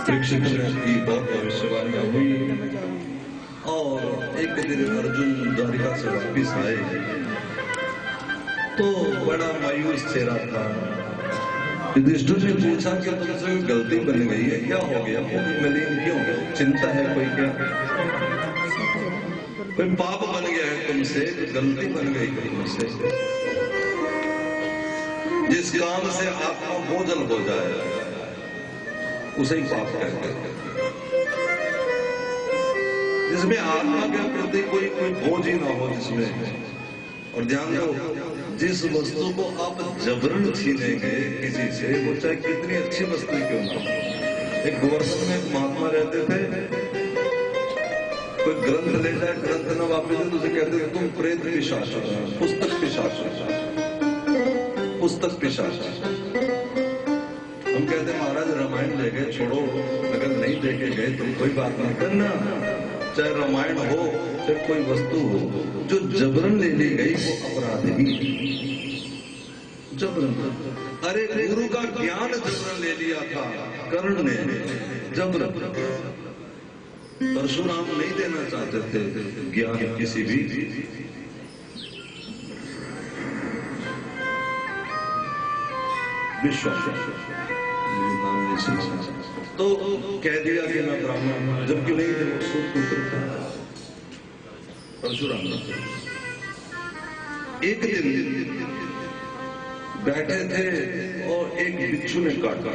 परीक्षित की बहुत भविष्यवाणी हुई और एक दिन अर्जुन द्वारिका से वापिस आए तो बड़ा मायूस चेहरा था। युधिष्ठिर ने पूछा कि तुमसे कोई गलती बन गई है, क्या हो गया, मलिन क्यों, चिंता है कोई, क्या कोई पाप बन गया है तुमसे, गलती बन गई तुमसे, जिस काम से आत्मा बोझल हो जाए उसे ही पाप कहते हैं। जिसमें आत्मा के प्रति कोई बोझ ही ना हो जिसमें। और ध्यान दो, जिस वस्तु को आप जबरन छीनेंगे किसी से, वो चाहे कितनी अच्छी वस्तु क्यों ना हो। एक गोवर्धन में एक महात्मा रहते थे, कोई ग्रंथ ले जाए, ग्रंथ न वापस दे तो उसे कहते थे तुम प्रेत पिशाच, पुस्तक पिशाच, पुस्तक पिशाच। हम कहते महाराज रामायण ले गए, छोड़ो, अगर नहीं देखे गए तो कोई बात नहीं करना, चाहे रामायण हो चाहे कोई वस्तु हो, जो जबरन ले ली गई वो अपराध ही। जबरन, अरे गुरु का ज्ञान जबरन ले लिया था कर्ण ने, जबरन। परशुराम नहीं देना चाहते थे ज्ञान किसी भी, विश्वास तो कह दिया कि मैं ब्राह्मण, जबकि नहीं थे वो सूत्र था परशुराम। एक दिन बैठे थे और एक बिच्छू ने काटा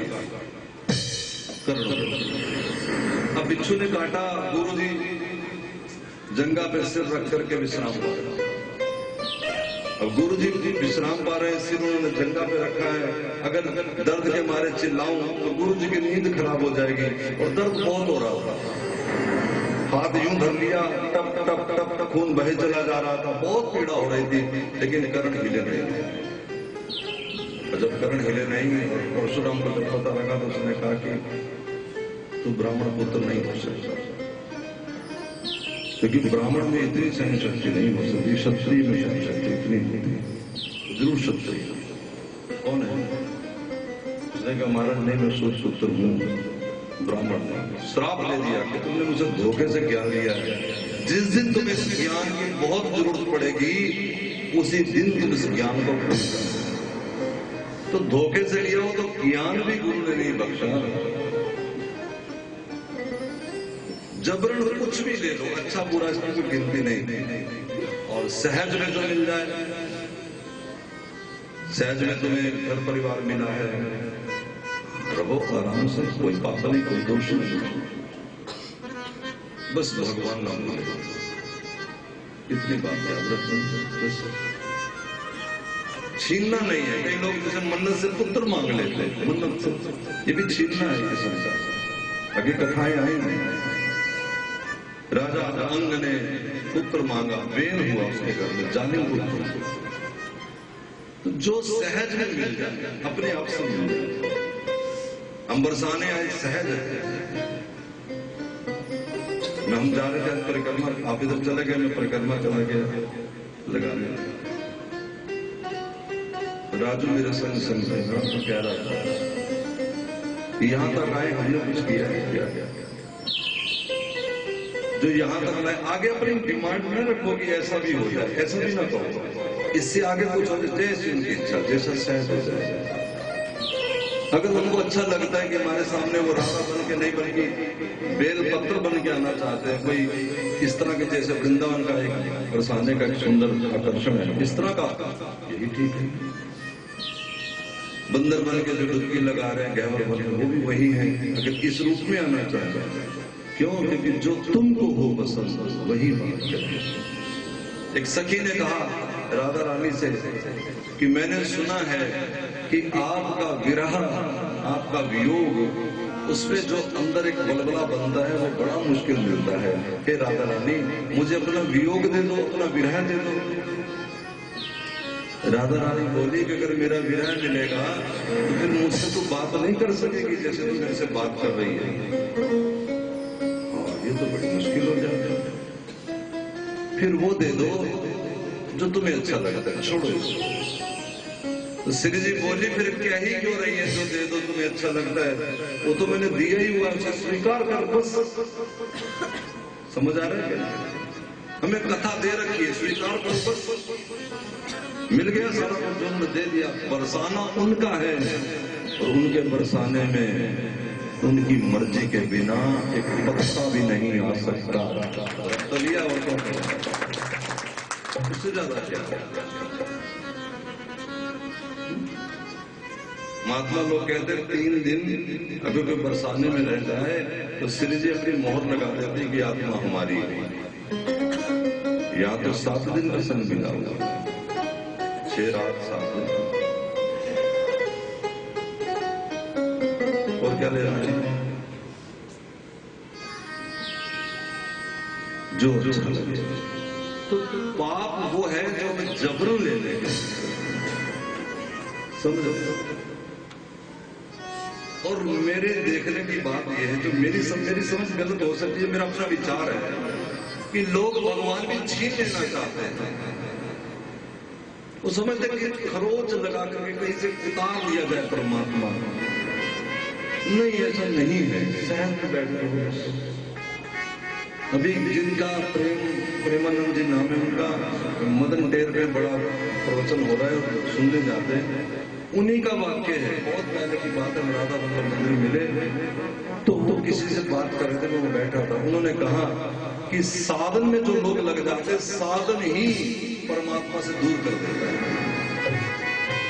कर्ण। अब बिच्छू ने काटा, गुरुजी जंगा पे सिर रख करके विश्राम कर रहे। अब गुरुजी विश्राम पा रहे हैं, सिर उन्होंने जंगा पे रखा है। अगर दर्द के मारे चिल्लाऊं तो गुरुजी की नींद खराब हो जाएगी, और दर्द बहुत हो रहा था। हाथ यूं धर लिया, टप टप टप टप खून बहे चला जा रहा था, बहुत पीड़ा हो रही थी, लेकिन कर्ण हिले नहीं। जब कर्ण हिले नहीं और परशुराम को जब पता लगा तो उसने कहा कि तू ब्राह्मण पुत्र नहीं हो सकता, क्योंकि ब्राह्मण में इतनी सहन शक्ति नहीं हो सकती, क्षत्रिय में सहन शक्ति इतनी होती, जरूर क्षत्रिय। कौन है? उसने कहा महाराज नहीं, मैं सूत्र हूँ, ब्राह्मण। श्राप ले दिया कि तुमने मुझे धोखे से ज्ञान लिया है, जिस दिन तुम्हें इस ज्ञान की बहुत जरूरत पड़ेगी उसी दिन तुम इस ज्ञान को भूल जाओ। तो धोखे से लिया हो तो ज्ञान भी गुरु ने नहीं बख्शा। जबरन कुछ भी ले लो, अच्छा बुरा इसमें कोई गिनती नहीं। और सहज में जो मिल जाए, सहज में तुम्हें घर परिवार मिला है, रहो आराम से, कोई पाप नहीं, कोई दोष नहीं, बस भगवान नाम ले, इतनी बात याद रखना। छीनना नहीं है। कई लोग जैसे मन्नत से पुत्र मांग लेते हैं, मन्नत से, ये भी छीनना है किस्म का। आगे कथाएं आई नहीं। राजा अंग ने पुत्र मांगा, बेन हुआ उसके घर में, जालिम पुत्र। तो जो सहज में मिल जाए, अपने आप से मिल जाए। अंबरसाने आए, सहज है। मैं हम जा रहे थे परिक्रमा, आप इधर चले गए, मैं परिक्रमा चला गया लगाने। राजू मेरे संग तो कह रहा था यहां तक आए, हमने कुछ किया है क्या? जो यहां तक लाए, आगे अपनी डिमांड न रखो कि ऐसा भी हो जाए, ऐसा भी ना कहो। इससे आगे कुछ हो जाए, जैसी उनकी इच्छा, जैसा सहज हो जाए। अगर उनको अच्छा लगता है कि हमारे सामने वो राधा बन के नहीं, बल्कि बेल पत्र बन के आना चाहते हैं, कोई इस तरह के, जैसे वृंदावन का एक बरसाने का एक सुंदर आकर्षण है, इस तरह का, यही ठीक है। बंदर बन के जो डुबकी लगा रहे हैं, गहवर बन के, वो भी वही है। अगर इस रूप में आना चाहते हैं, क्यों? क्योंकि जो तुमको हो पसंद वही बात करें। एक सखी ने कहा राधा रानी से कि मैंने सुना है कि आपका विरह, आपका वियोग, उसमें जो अंदर एक बलबला बनता है वो बड़ा मुश्किल मिलता है। हे राधा रानी, मुझे अपना वियोग दे दो, अपना विरह दे दो। राधा रानी बोली कि अगर मेरा विरह मिलेगा तो फिर मुझसे तो बात नहीं कर सकेगी जैसे तू मेरे से बात कर रही है, ये तो बड़ी मुश्किल हो जाती है। फिर वो दे दो जो तुम्हें अच्छा लगता है, छोड़ो इसको। तो श्री जी बोली फिर क्या ही क्यों रही है, जो दे दो तुम्हें अच्छा लगता है वो तो मैंने दिया ही हुआ, उसे स्वीकार कर बस। समझ आ रहा है क्या? हमें कथा दे रखी है, स्वीकार करो बस। मिल गया सारा कुछ जो हमने दे दिया। बरसाना उनका है और उनके बरसाने में उनकी मर्जी के बिना एक पत्ता भी नहीं आ सकता। तो लिया और उससे ज्यादा क्या? महात्मा लोग कहते 3 दिन अगर कोई बरसाने में रह जाए तो श्री जी अपनी मोहर लगा देते कि आत्मा हमारी है। या तो 7 दिन का संग मिला हुआ, 6 रात 7 दिन, और क्या ले रहा है जो अच्छा लगे। तो पाप वो है जो हमें जबरन ले लेंगे, समझो। और मेरे देखने की बात यह है, जो मेरी समझ गलत हो सकती है, मेरा अपना विचार है कि लोग भगवान भी छीन लेना चाहते हैं। वो समझते कि खरोच लगा करके कहीं से उतार दिया जाए परमात्मा। नहीं, ऐसा नहीं है। सहन में बैठे हो। अभी जिनका प्रेमानंद जी नाम है, उनका मदन टेर पे बड़ा प्रवचन हो रहा है और सुनने जाते हैं। उन्हीं का वाक्य है, बहुत पहले की बात है। राधा वल्लभ मंदिर मिले तो किसी से बात कर रहे थे, वो बैठा था। उन्होंने कहा कि साधन में जो लोग लग जाते हैं, साधन ही परमात्मा से दूर कर देता है।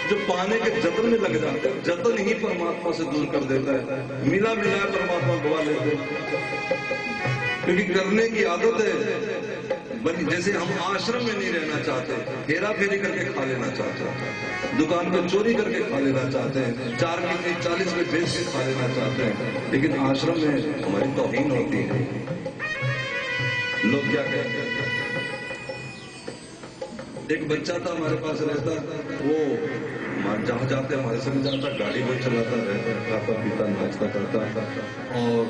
जो पाने के जतन में लग जाते हैं, जतन ही परमात्मा से दूर कर देता है। मिला मिलाया परमात्मा गवा लेते हैं, क्योंकि करने की आदत है बनी। जैसे हम आश्रम में नहीं रहना चाहते, हेरा फेरी करके खा लेना चाहते हैं, दुकान पे चोरी करके खा लेना चाहते हैं, 4 की 40 में बेच के खा लेना चाहते हैं, लेकिन आश्रम में हमारी तौहीन होती है। लोग क्या कहते हैं? एक बच्चा था हमारे पास रहता, वो जहां जाते हमारे संग जाता, गाड़ी वो चलाता रहता, खाता पीता नाचता करता, और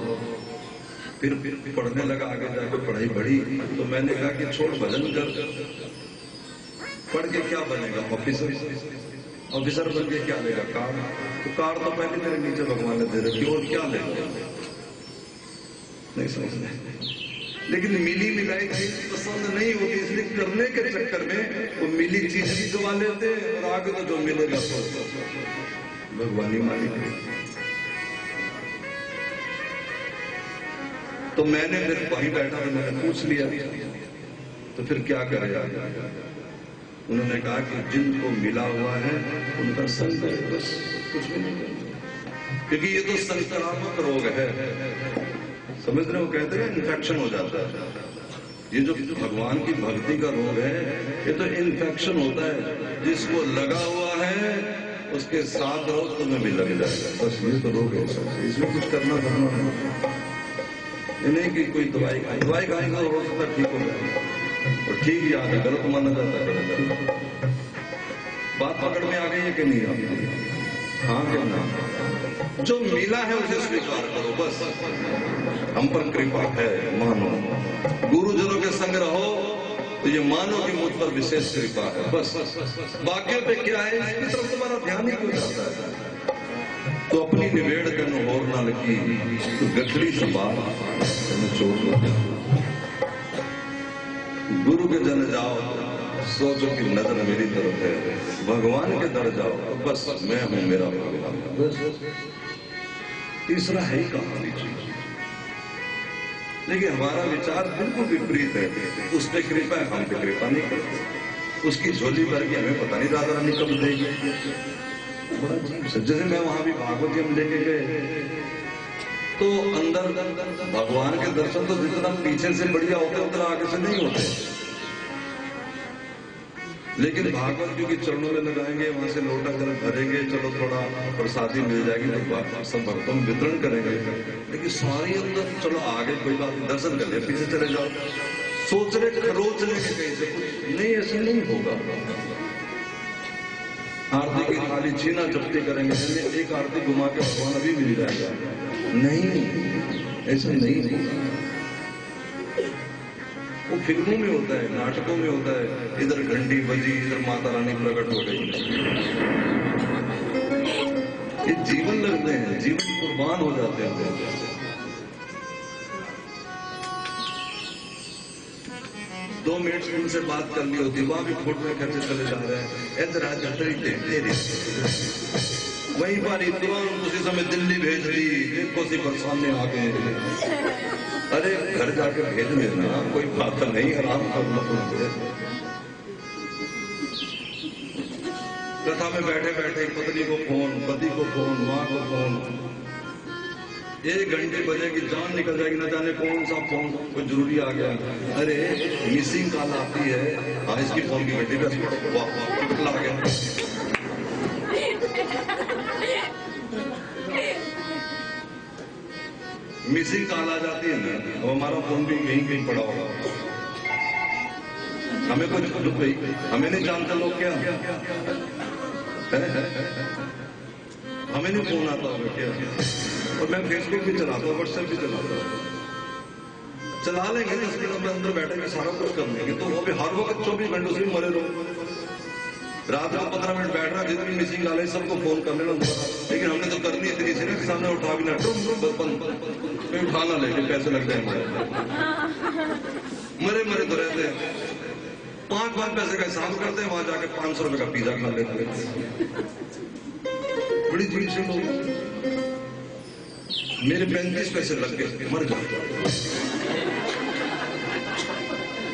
फिर पढ़ने लगा। आगे जाकर पढ़ाई बढ़ी तो मैंने कहा कि छोड़, भजन कर, पढ़ के क्या बनेगा? ऑफिसर बन के क्या लेगा? कार। तो कार तो पहले मेरे नीचे भगवान ने दे रखी, और क्या लेगा? नहीं समझ। लेकिन मिली मिलाई चीज पसंद नहीं होती, इसलिए करने के चक्कर में वो मिली चीज भी गवा लेते हैं, और आगे तो जो मिलेगा तो भगवान ही मालिक। तो मैंने फिर वहीं बैठा था, मैंने पूछ लिया तो फिर क्या करेगा? उन्होंने कहा कि जिनको मिला हुआ है उनका संग है, बस कुछ भी नहीं करना, क्योंकि ये तो संक्रामक रोग है। समझ रहे हो? कहते हैं इन्फेक्शन हो जाता है। ये जो भगवान की भक्ति का रोग है, ये तो इन्फेक्शन होता है। जिसको लगा हुआ है उसके साथ रहो, तुम्हें भी लग जाएगा। बस ये तो रोग है, इसमें कुछ करना है नहीं कि कोई दवाई खाएगा हो सकता ठीक हो जाए, और ठीक ही आगे गलत माना जाता है। बात पकड़ में आ गई है कि नहीं? हाँ क्या ना? जो मिला है उसे स्वीकार करो, बस। हम पर कृपा है, मानो। गुरुजनों के संग रहो तो ये मानो कि मुझ पर विशेष कृपा है, बस। बाकियों पे क्या है, इसकी तरफ तुम्हारा ध्यान ही क्यों जाता है? तो अपनी निवेड़ कन और ना लगी तो गठड़ी संभाल छोड़। गुरु के जन जाओ, सोचो कि नजर मेरी तरफ है, भगवान के दर जाओ तो बस मैं हूं, मेरा भगवान। बस तीसरा है ही कहानी। लेकिन हमारा विचार बिल्कुल विपरीत है। उस पर कृपा है, हम पे कृपा नहीं करते। उसकी झोली भर के हमें पता नहीं राधा रानी कब देगी। जैसे मैं वहां भी भागवत हम लेके गए तो अंदर भगवान के दर्शन तो जितना पीछे से बढ़िया होते उतना आगे से नहीं होते, लेकिन भागवत क्योंकि चरणों में लगाएंगे, वहां से लोटा जल भरेंगे, चलो थोड़ा प्रसादी मिल जाएगी तो सब भक्तों में वितरण करेंगे। लेकिन सारी अंदर चलो आगे कोई बात, दर्शन कर ले, पीछे चले जाओ, सोच रहे खरोच लेंगे कहीं से कुछ नहीं, ऐसा नहीं होगा। आरती की थाली छीना झपटी करेंगे, एक आरती घुमा के भगवान अभी मिल जाएगा, नहीं, ऐसा नहीं होगा। वो फिल्मों में होता है, नाटकों में होता है, इधर घंटी बजी, इधर माता रानी प्रकट हो गई। ये जीवन लगते हैं, जीवन कुर्बान हो जाते हैं। दो मिनट उनसे बात कर ली होती, वहां भी फोटो में खर्चे चले जा रहे हैं, इधर आ वहीं पर तुरंत उसी समय दिल्ली भेज दी, देखो सी पर सामने आ गए। अरे घर जाके भेज देना, कोई बात नहीं, आराम कर। कथा में बैठे बैठे पत्नी को फोन, पति को फोन, माँ को फोन, 1 घंटे बजेगी, जान निकल जाएगी, न जाने कौन सा फोन कोई जरूरी आ गया। अरे मिसिंग कॉल आती है, हाँ इसकी फोन की घंटी पे आ गया। मिसिंग कॉल आ जाती है ना, अब हमारा फोन भी कहीं कहीं पड़ा होगा, हमें कुछ दुख गई, हमें नहीं जानते लोग क्या हमें नहीं फोन आता होगा क्या। और मैं फेसबुक भी चलाता हूँ, व्हाट्सएप भी चलाता हूँ, चला लेंगे 10 मिनट में अंदर बैठेंगे, सारा कुछ कर लेंगे। तो वो भी हर वक्त 24 घंटे से मरे रहो, रात को 15 मिनट बैठ रहा, जितनी मिसिंग कॉल है सबको फोन कर लेना। लेकिन हमने तो करनी इतनी सी ना कि सामने उठा भी ना, उठाना लेके पैसे लग जाएंगे, मरे मरे तो रहते हैं। 5 पैसे का हिसाब करते हैं, वहां जाके 500 रुपए का पिज्जा खा लेते हैं। बड़ी जीत से लोग, मेरे 35 पैसे लग गए, मर जाते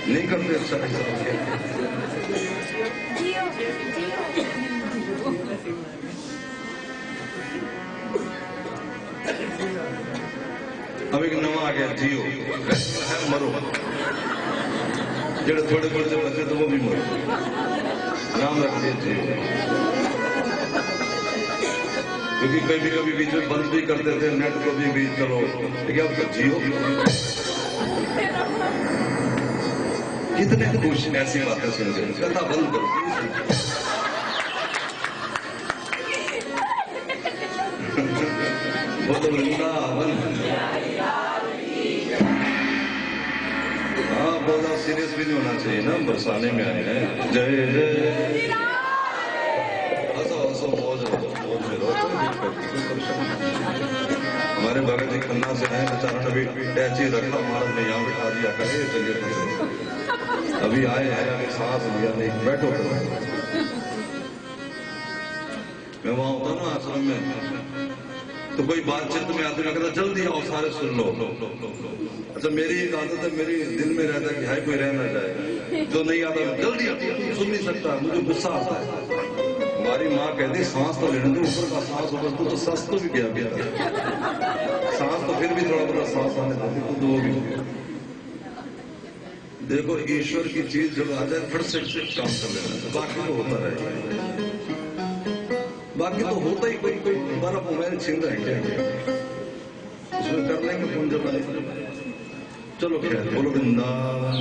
नहीं करते अच्छा हिसाब। अब एक नवा आ गया जियो है, मरो, जेड़े थोड़े थोड़े से बचे तो वो भी मरो, नाम रख दिया जियो। क्योंकि कभी कभी बीच में बंद भी करते थे नेट को भी चलो, लेकिन अब तो जियो। कितने खुश ऐसी बातें सुन रहे, कथा बंद करो। वो तो वृंदावन, हाँ बहुत सीरियस भी नहीं होना चाहिए ना, बरसाने में आए हैं। जय जय, हंसो हंसो, मौज मौज में रहो। हमारे भगत जी खन्ना से आए, बेचारा ने भी टैची रखा, महाराज ने यहाँ बिठा दिया, करे चलिए अभी आए हैं, अभी सांस लिया नहीं, बैठो। मैं वहां होता ना आश्रम में, तो कोई बातचीत में आदमी कहता जल्दी आओ सारे सुन लो। अच्छा मेरी एक आदत है, मेरी दिल में रहता है कि हाय कोई रह ना जाए, जो नहीं आता जल्दी आओ, सुन नहीं सकता, मुझे गुस्सा आता है। हमारी माँ कहती सांस तो लेने दो, ऊपर का सांस ऊपर, तो सांस तो भी गया सांस तो फिर भी थोड़ा थोड़ा सांस आने देती, तो वो भी। देखो ईश्वर की चीज जब आ जाए फट से काम कर लेना, बाकी तो होता रहेगा, बाकी तो होता ही। कोई हमारा मोबाइल छीन रहा है क्या, उसमें कर लेंगे फोन जब आए। चलो खैर, बोलो वृंदावन।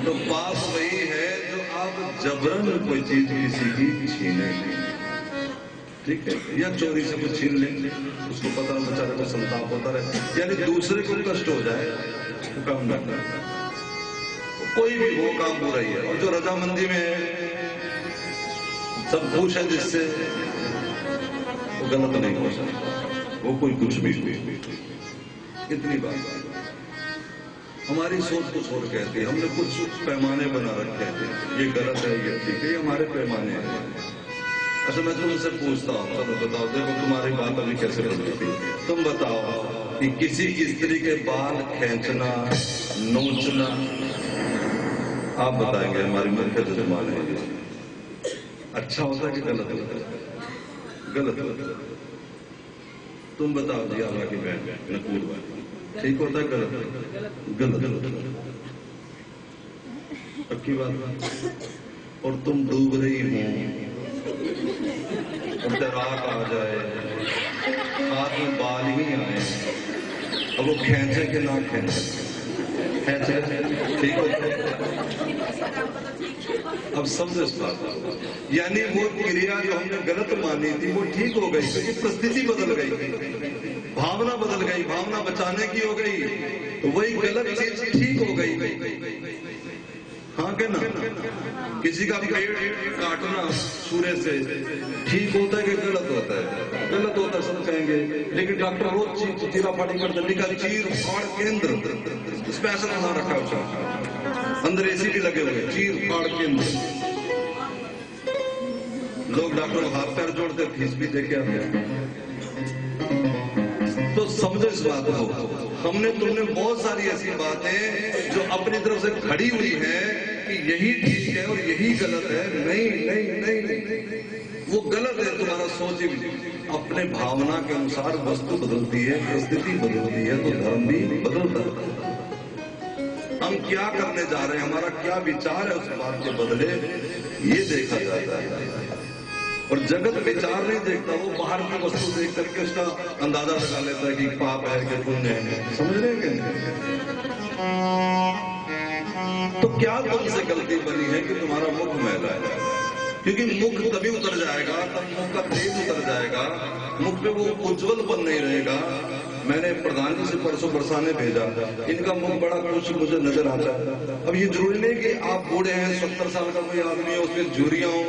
तो पाप वही है जो आप जबरन कोई चीज किसी की छीने, ठीक है, या चोरी से कुछ छीन लेंगे, उसको पता बेचारे को संताप होता रहे, यानी दूसरे को कष्ट हो जाए, वो काम न करना, कोई भी वो काम बुरा ही है। और जो रजामंदी में सब कुछ है जिससे वो गलत नहीं हो सकता, वो कोई कुछ भी। इतनी बात हमारी सोच को छोड़ कहती है, हमने कुछ पैमाने बना रखे हैं, ये गलत है, ये ठीक है, ये हमारे पैमाने हैं। अच्छा मैं तुमसे पूछता हूँ, चलो बताओ, देखो तुम्हारी बात अभी कैसे बनती थी, तुम बताओ कि किसी स्त्री के बाल खींचना, नोचना, आप बताएंगे हमारी मूर्ख जजमान है, अच्छा होता है कि गलत होता है? गलत होता है। तुम बताओ जी, आला की बहन नकूर, ठीक होता है गलत? गलत। पक्की बात। और तुम डूब रही हो, रात आ जाए, हाथ में बाल ही आए, अब वो खींचे कि ना खींचे, ठीक होता है? अब समझो इस बात, यानी वो क्रिया जो हमने गलत मानी थी वो ठीक हो गई, क्योंकि परिस्थिति बदल गई, भावना बदल गई, भावना बचाने की हो गई, तो वही गलत चीज ठीक हो गई। हाँ के ना? किसी का पेड़ काटना छुरे से ठीक होता है कि गलत होता है? गलत होता है, सब कहेंगे। लेकिन डॉक्टर रोज चीरा फाड़ी करते, लिखा चीर फाड़ केंद्र, स्पेशल बना रखा है उसका, अंदर एसी भी लगे हुए, चीर फाड़ केंद्र। लोग डॉक्टर हाथ पैर जोड़ते, फीस भी देके आते। तो समझो इस बात को, हमने तुमने बहुत सारी ऐसी बातें जो अपनी तरफ से खड़ी हुई है कि यही ठीक है और यही गलत है। नहीं नहीं नहीं, वो गलत है। तुम्हारा सोच ही अपने भावना के अनुसार वस्तु बदलती है, परिस्थिति बदलती है, तो धर्म भी बदलता है। हम क्या करने जा रहे हैं, हमारा क्या विचार है, उस बात के बदले ये देखा जाता है। और जगत विचार नहीं देखता, वो बाहर की वस्तु देख करके उसका अंदाजा लगा लेता है कि पाप है कि पुण्य है। समझ रहे हैं? तो क्या तुमसे गलती बनी है कि तुम्हारा मुख मैला है? क्योंकि मुख तभी उतर जाएगा, तब मुख का तेज उतर जाएगा, मुख पे वो उज्जवलपन नहीं रहेगा। मैंने प्रधान जी से परसों बरसाने भेजा, इनका मुख बड़ा कुछ मुझे नजर आता है। अब ये जरूरी नहीं कि आप बूढ़े हैं, 70 साल का कोई आदमी है, उसमें झुर्रियां हो,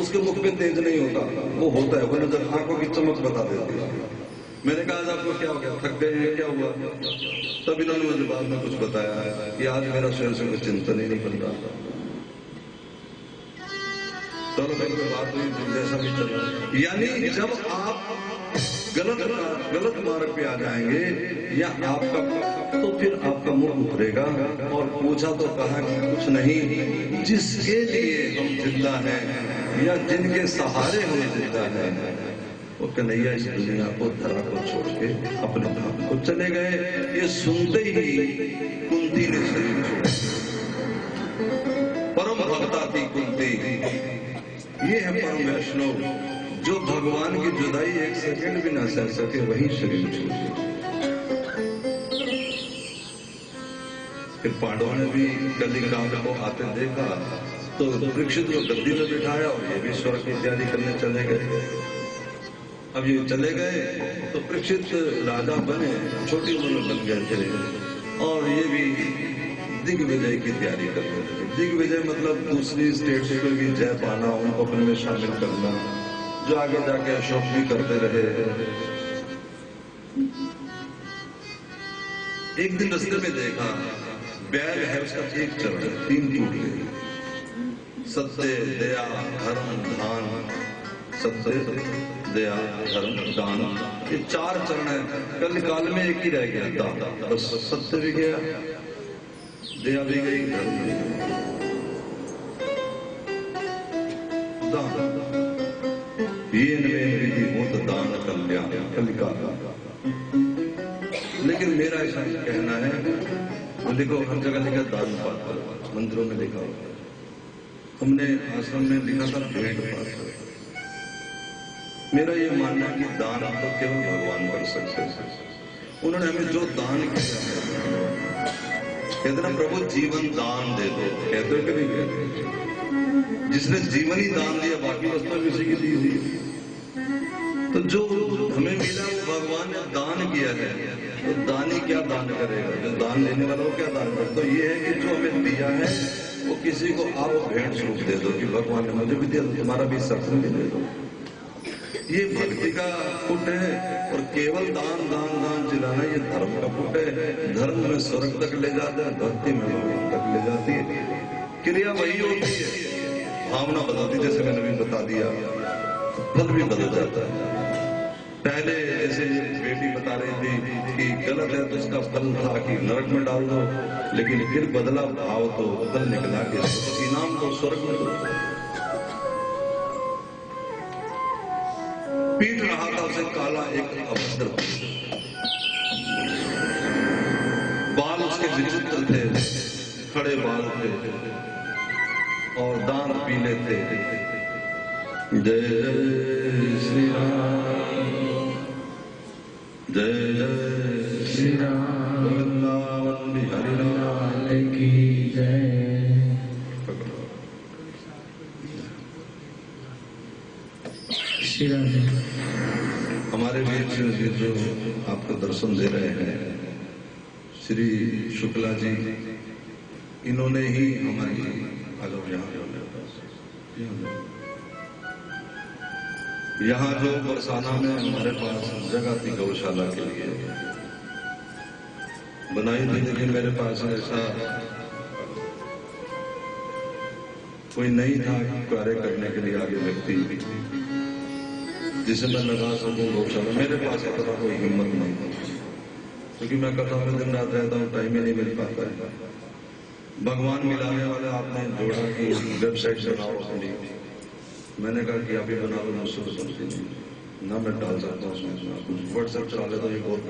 उसके मुख पे तेज नहीं होता। वो होता है, वो नजर आंखों की चमक बता देती है। मैंने कहा आज आपको क्या हो गया, थक गए हैं, क्या हुआ? तब इन्होंने मुझे बाद में कुछ बताया कि आज मेरा शरीर से कोई चिंतन ही नहीं बन रहा। चलो मेरी बात हुई, जैसा भी चल रहा है। यानी जब आप गलत मार्ग पे आ जाएंगे या आपका, तो फिर आपका मुख उतरेगा। और पूछा तो कहा कि कुछ नहीं, जिसके लिए हम जिंदा हैं या जिनके सहारे हम जिंदा हैं, वो कन्हैया इस दुनिया को, धरा को छोड़ के अपने धाम को चले गए। ये सुनते ही कुंती ने शरीर छोड़ा। परम भक्ता थी कुंती। ये है परम वैष्णव, जो भगवान की जुदाई एक सेकंड भी ना सह सके, वही शरीर छोड़। फिर पांडवों ने भी कलिकाल को आते देखा, तो परीक्षित को गद्दी में बिठाया और ये भी स्वर्ग की तैयारी करने चले गए। अब ये चले गए तो परीक्षित राजा बने, छोटी उम्र में बन गए थे, और ये भी दिग्विजय की तैयारी करते थे। दिग्विजय मतलब दूसरी स्टेट पे भी जय पाना, उनको अपने में शामिल करना, जो आगे जाके अशोक भी करते रहे। एक दिन रास्ते में देखा, बैल है, उसका एक चरण है, 3 टूट गए। सत्य, दया, धर्म, दान। सत्य, दया, धर्म, दान, ये 4 चरण है। कल काल में एक ही रह गया, दान। बस सत्य भी गया, दया भी गई, धर्म भी गई, दान। ये विधि होत दान कल्याण, कलिकाल। लेकिन मेरा ऐसा कहना है, वो देखो हर जगह लिखा दान पात्र, मंदिरों में लिखा हुआ। हमने आश्रम में लिखा था भेंट पात्र। मेरा ये मानना है कि दान तो केवल भगवान कर सकते हैं। उन्होंने हमें जो दान किया, कहते ना प्रभु जीवन दान दे दो, कहते हो कि नहीं कहते? जिसने जीवन ही दान दिया, बाकी वस्तु किसी की दी थी। तो जो हमें मिला वो भगवान ने दान किया है, तो दानी क्या दान करेगा? जो दान लेने वाला वो क्या दान करेगा? तो ये है कि जो हमें दिया है वो किसी को आप भेंट स्वरूप दे दो कि भगवान ने मुझे भी दिया, तुम्हारा भी सत्संग भी दे दो। ये भक्ति का पुट है। और केवल दान दान दान चिल्लाना ये धर्म का पुट है। धर्म में स्वर्ग तक ले जाता है, भक्ति में भगवान तक ले जाती है। क्रिया वही होती है, भावना बदलती, जैसे मैंने भी बता दिया, फल भी बदल जाता है। पहले जैसे बेटी बता रही थी कि गलत है तो उसका फल था कि नरक में डाल दो, लेकिन फिर बदला भाव तो फल निकला कि इनाम तो स्वर्ग में दो। पीट रहा था उसे काला एक अभद्र, बाल उसके विचित्र थे, खड़े बाल थे और दांत पीले थे। जय जय श्री राम, जय जय श्री राम, वृंदावन बिहारी लाल की जय। श्री राम। हमारे वीर जी जो आपको दर्शन दे रहे हैं, श्री शुक्ला जी, इन्होंने ही हमारी यहाँ जो बरसाना में हमारे पास जगह थी गौशाला के लिए बनाई थी, लेकिन मेरे पास ऐसा कोई नहीं था कार्य करने के लिए आगे व्यक्ति जिसे मैं लगा सकूं गौशाला। मेरे पास इतना कोई हिम्मत नहीं था, क्योंकि मैं कथा में दिन रात रहता हूँ, टाइम ही नहीं मिल पाता है। भगवान मिलाने वाले आपने जोड़ा कि वेबसाइट बनाओ अपनी। मैंने कहा कि आप ही बना लो, मुझसे तो समझती नहीं ना, मैं डाल सकता हूँ उसमें कुछ व्हाट्सएप चला लेता हूँ, ये बहुत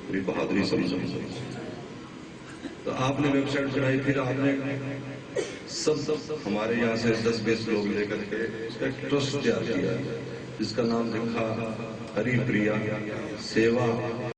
बड़ी बहादुरी समझ। तो आपने वेबसाइट बनाई, फिर आपने सब हमारे यहाँ से 10-20 लोग लेकर के उसका एक ट्रस्ट तैयार किया जिसका नाम लिखा हरि प्रिया सेवा